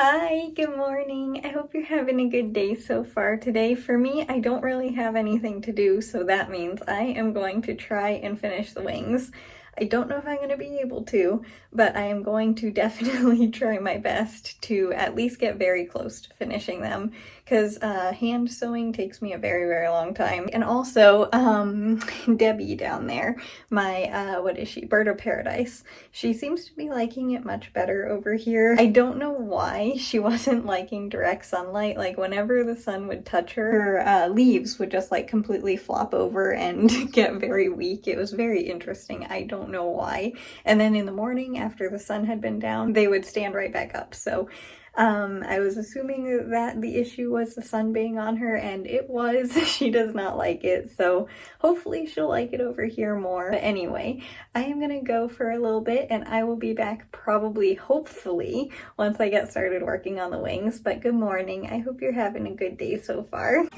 Hi, good morning. I hope you're having a good day so far today. For me, I don't really have anything to do, so that means I am going to try and finish the wings. I don't know if I'm going to be able to, but I am going to definitely try my best to at least get very close to finishing them, because hand sewing takes me a very, very long time. And also, Debbie down there, my, what is she, Bird of Paradise, she seems to be liking it much better over here. I don't know why she wasn't liking direct sunlight. Like whenever the sun would touch her, her leaves would just like completely flop over and get very weak. It was very interesting. I don't know why. And then in the morning after the sun had been down, they would stand right back up. So I was assuming that the issue was the sun being on her, and it was. She does not like it, so hopefully she'll like it over here more. But anyway, I am gonna go for a little bit and I will be back probably, hopefully, once I get started working on the wings. But good morning. I hope you're having a good day so far.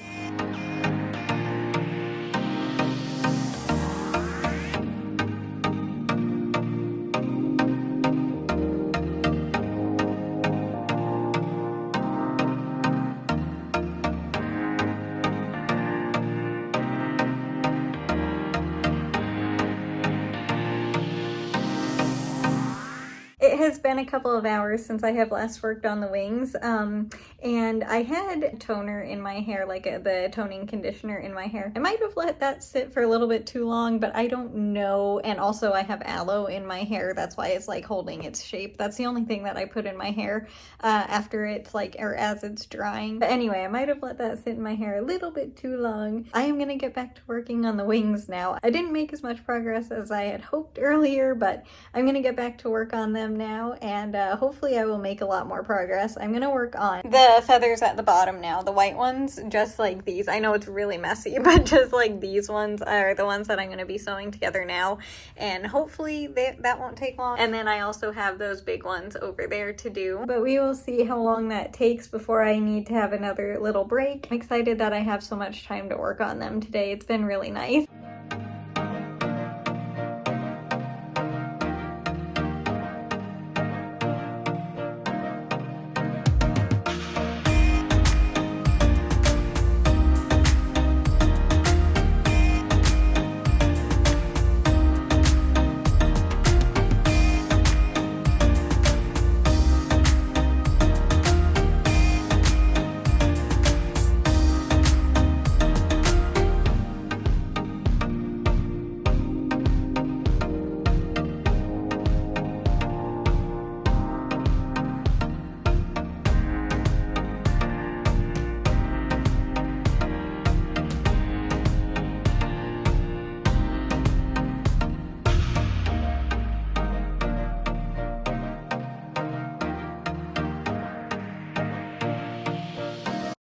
It has been a couple of hours since I have last worked on the wings, and I had toner in my hair, like the toning conditioner in my hair. I might have let that sit for a little bit too long, but I don't know. And also I have aloe in my hair, that's why it's like holding its shape. That's the only thing that I put in my hair after it's like, or as it's drying. But anyway, I might have let that sit in my hair a little bit too long. I am gonna get back to working on the wings now. I didn't make as much progress as I had hoped earlier, but I'm gonna get back to work on them now, and hopefully I will make a lot more progress. I'm gonna work on the feathers at the bottom now, the white ones, just like these. I know it's really messy, but just like these ones are the ones that I'm gonna be sewing together now, and hopefully that won't take long. And then I also have those big ones over there to do, but we will see how long that takes before I need to have another little break. I'm excited that I have so much time to work on them today. It's been really nice.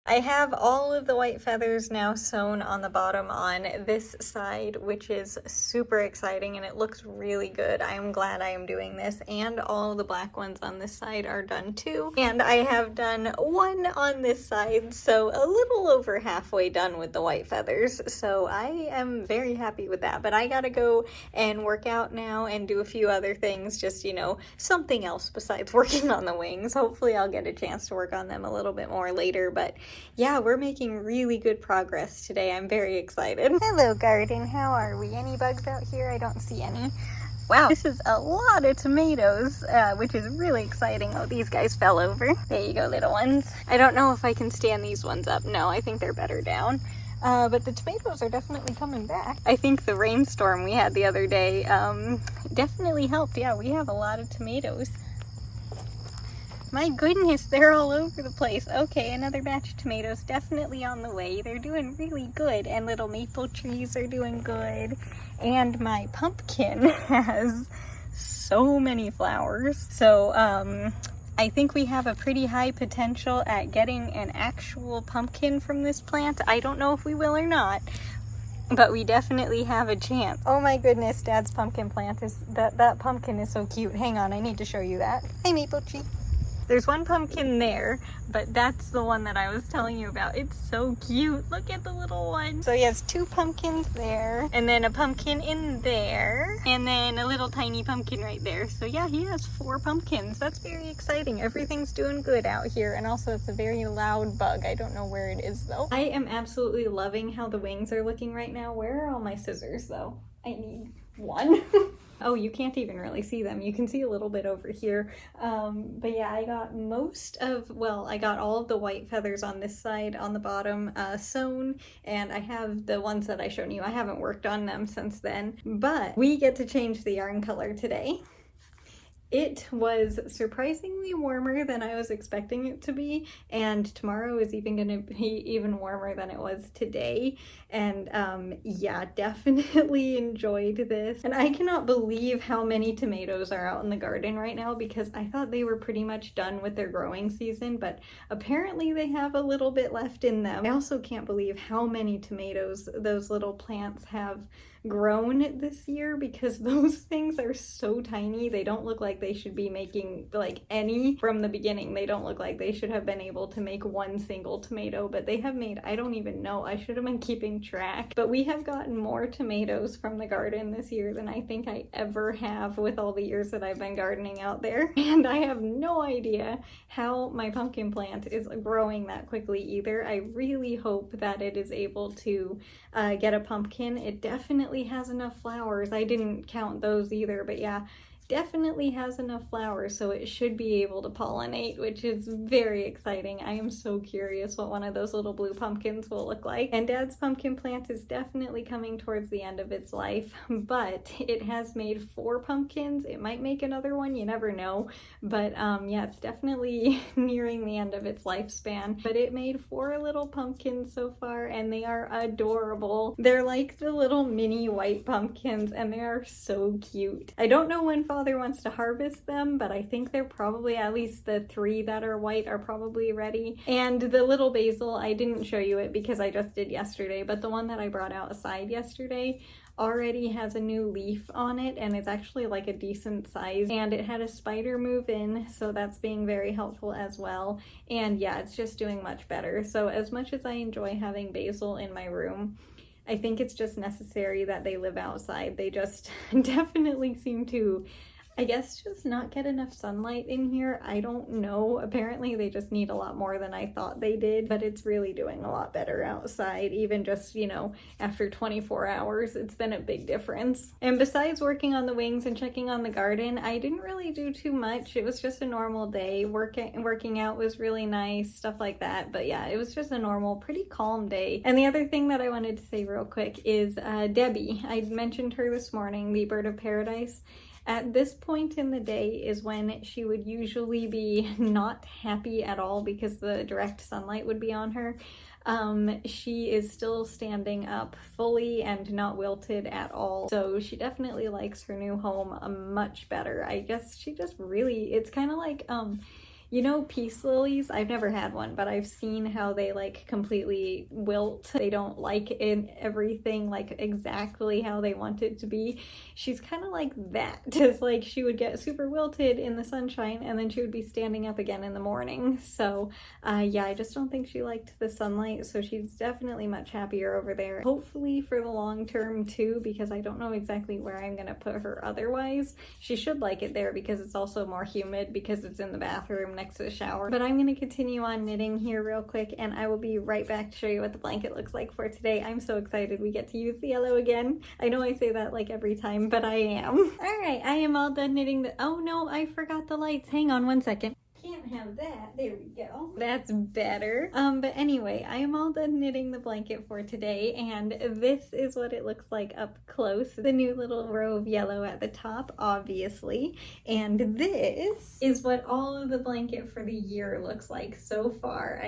I have all of the white feathers now sewn on the bottom on this side, which is super exciting and it looks really good. I am glad I am doing this, and all the black ones on this side are done too. And I have done one on this side, so a little over halfway done with the white feathers. So I am very happy with that, but I gotta go and work out now and do a few other things, just, you know, something else besides working on the wings. Hopefully I'll get a chance to work on them a little bit more later, but yeah, we're making really good progress today. I'm very excited. Hello, garden. How are we? Any bugs out here? I don't see any. Wow, this is a lot of tomatoes, which is really exciting. Oh, these guys fell over. There you go, little ones. I don't know if I can stand these ones up. No, I think they're better down. But the tomatoes are definitely coming back. I think the rainstorm we had the other day definitely helped. Yeah, we have a lot of tomatoes. My goodness, they're all over the place. Okay, another batch of tomatoes definitely on the way. They're doing really good, and little maple trees are doing good. And my pumpkin has so many flowers. So I think we have a pretty high potential at getting an actual pumpkin from this plant. I don't know if we will or not, but we definitely have a chance. Oh my goodness, Dad's pumpkin plant is, that pumpkin is so cute. Hang on, I need to show you that. Hi, maple tree. There's one pumpkin there, but that's the one that I was telling you about. It's so cute. Look at the little one. So he has 2 pumpkins there, and then a pumpkin in there, and then a little tiny pumpkin right there. So yeah, he has 4 pumpkins. That's very exciting. Everything's doing good out here, and also it's a very loud bug. I don't know where it is though. I am absolutely loving how the wings are looking right now. Where are all my scissors though? I need one. Oh, you can't even really see them. You can see a little bit over here. But yeah, I got I got all of the white feathers on this side on the bottom sewn, and I have the ones that I showed you. I haven't worked on them since then, but we get to change the yarn color today. It was surprisingly warmer than I was expecting it to be, and tomorrow is even going to be even warmer than it was today. And yeah, definitely enjoyed this. And I cannot believe how many tomatoes are out in the garden right now, because I thought they were pretty much done with their growing season, but apparently they have a little bit left in them. I also can't believe how many tomatoes those little plants have grown this year, because those things are so tiny. They don't look like they should be making like any from the beginning. They don't look like they should have been able to make one single tomato, but they have made, I don't even know, I should have been keeping track, but we have gotten more tomatoes from the garden this year than I think I ever have with all the years that I've been gardening out there. And I have no idea how my pumpkin plant is growing that quickly either. I really hope that it is able to get a pumpkin. It definitely has enough flowers. I didn't count those either, but yeah, definitely has enough flowers, so it should be able to pollinate, which is very exciting. I am so curious what one of those little blue pumpkins will look like. And Dad's pumpkin plant is definitely coming towards the end of its life, but it has made 4 pumpkins. It might make another one, you never know, but yeah, it's definitely nearing the end of its lifespan. But it made 4 little pumpkins so far, and they are adorable. They're like the little mini white pumpkins, and they are so cute. I don't know when Father wants to harvest them, but I think they're probably, at least the 3 that are white are probably ready. And the little basil, I didn't show you it because I just did yesterday, but the one that I brought outside yesterday already has a new leaf on it, and it's actually like a decent size, and it had a spider move in, so that's being very helpful as well. And yeah, it's just doing much better. So as much as I enjoy having basil in my room, I think it's just necessary that they live outside. They just definitely seem to, I guess, just not get enough sunlight in here. I don't know. Apparently they just need a lot more than I thought they did, but it's really doing a lot better outside. Even just, you know, after 24 hours, it's been a big difference. And besides working on the wings and checking on the garden, I didn't really do too much. It was just a normal day. Working out was really nice, stuff like that. But yeah, it was just a normal, pretty calm day. And the other thing that I wanted to say real quick is Debbie. I mentioned her this morning, the bird of paradise. At this point in the day is when she would usually be not happy at all because the direct sunlight would be on her. She is still standing up fully and not wilted at all. So she definitely likes her new home much better. I guess she just really, it's kind of like, you know, peace lilies? I've never had one, but I've seen how they like completely wilt. They don't like everything like exactly how they want it to be. She's kind of like that. Just like she would get super wilted in the sunshine and then she would be standing up again in the morning. So yeah, I just don't think she liked the sunlight. So she's definitely much happier over there. Hopefully for the long term too, because I don't know exactly where I'm gonna put her otherwise. She should like it there because it's also more humid because it's in the bathroom next to the shower. But I'm going to continue on knitting here real quick, and I will be right back to show you what the blanket looks like for today. I'm so excited we get to use the yellow again. I know I say that like every time, but I am. All right, I am all done knitting the, oh no, I forgot the lights. Hang on one second. Can't have that. There we go. That's better. But anyway, I am all done knitting the blanket for today, and this is what it looks like up close. The new little row of yellow at the top, obviously, and this is what all of the blanket for the year looks like so far.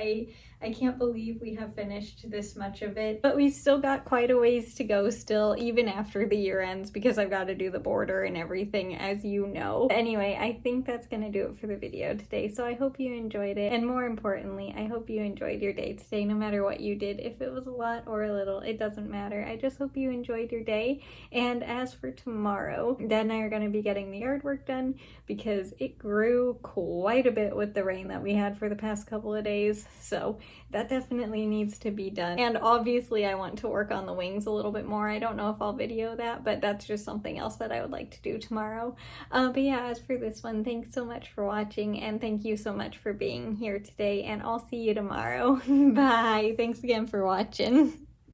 I can't believe we have finished this much of it, but we've still got quite a ways to go still, even after the year ends, because I've got to do the border and everything, as you know. Anyway, I think that's gonna do it for the video today. So I hope you enjoyed it. And more importantly, I hope you enjoyed your day today, no matter what you did. If it was a lot or a little, it doesn't matter. I just hope you enjoyed your day. And as for tomorrow, Dad and I are going to be getting the yard work done because it grew quite a bit with the rain that we had for the past couple of days. So that definitely needs to be done. And obviously I want to work on the wings a little bit more. I don't know if I'll video that, but that's just something else that I would like to do tomorrow. But yeah, as for this one, thanks so much for watching, and thank you so much for being here today, and I'll see you tomorrow. Bye. Thanks again for watching.